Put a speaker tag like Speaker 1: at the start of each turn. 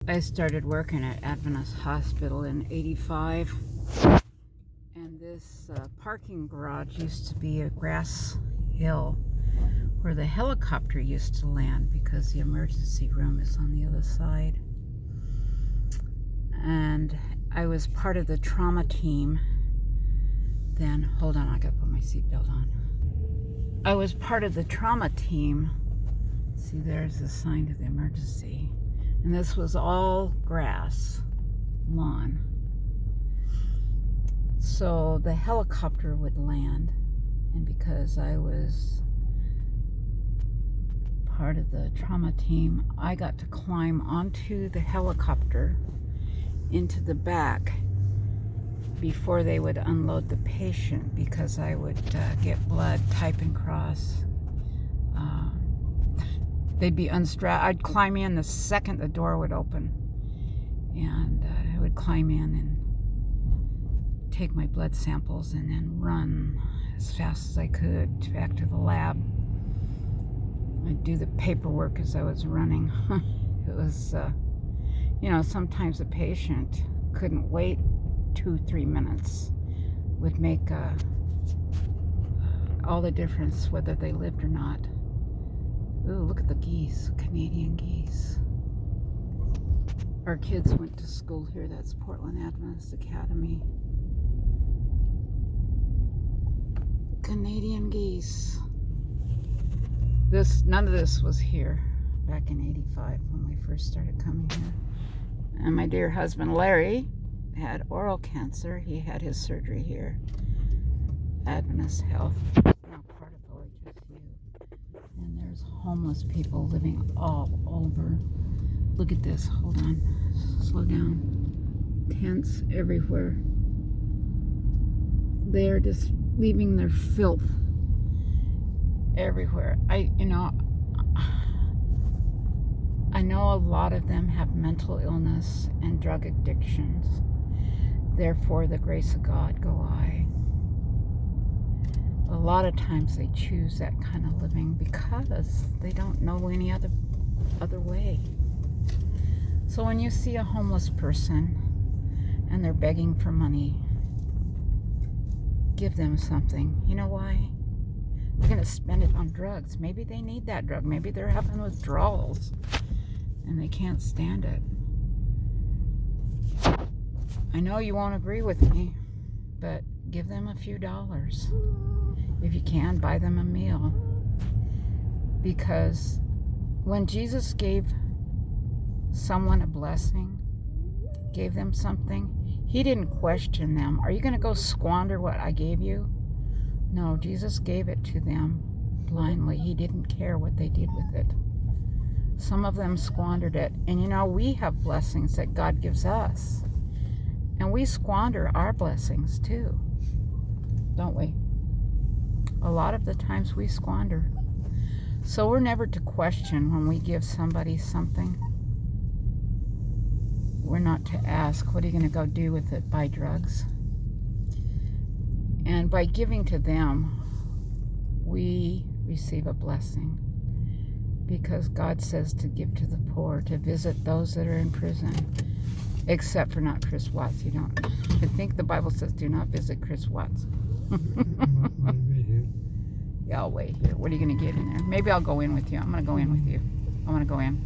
Speaker 1: I started working at Adventist Hospital in '85, and this parking garage used to be a grass hill where the helicopter used to land because the emergency room is on the other side. And I was part of the trauma team then. Hold on, I gotta put my seatbelt on. I was part of the trauma team. See, there's the sign to the emergency. And this was all grass, lawn. So the helicopter would land, and because I was part of the trauma team, I got to climb onto the helicopter into the back before they would unload the patient, because I would get blood, type and cross. They'd be unstrapped. I'd climb in the second the door would open, and I would climb in and take my blood samples and then run as fast as I could back to the lab. I'd do the paperwork as I was running. It was, sometimes a patient couldn't wait 2-3 minutes. Would make all the difference whether they lived or not. Ooh, look at the geese, Canadian geese. Our kids went to school here. That's Portland Adventist Academy. Canadian geese. None of this was here back in '85 when we first started coming here. And my dear husband Larry had oral cancer. He had his surgery here. Adventist Health. Now part of OHSU. And there's homeless people living all over. Look at this. Hold on. Slow down. Tents everywhere. They're just leaving their filth everywhere. I know a lot of them have mental illness and drug addictions. Therefore, the grace of God go I. A lot of times they choose that kind of living because they don't know any other way. So when you see a homeless person and they're begging for money, give them something. You know why? They're going to spend it on drugs. Maybe they need that drug. Maybe they're having withdrawals and they can't stand it. I know you won't agree with me, but give them a few dollars. If you can, buy them a meal. Because when Jesus gave someone a blessing, gave them something, he didn't question them. Are you going to go squander what I gave you? No, Jesus gave it to them blindly. He didn't care what they did with it. Some of them squandered it. And we have blessings that God gives us. And we squander our blessings too, don't we? A lot of the times we squander. So we're never to question when we give somebody something. We're not to ask, what are you going to go do with it? Buy drugs? And by giving to them, we receive a blessing. Because God says to give to the poor, to visit those that are in prison. Except for not Chris Watts. You don't. I think the Bible says do not visit Chris Watts. Yeah, I'll wait here. What are you going to get in there? Maybe I'll go in with you. I'm going to go in with you. I want to go in.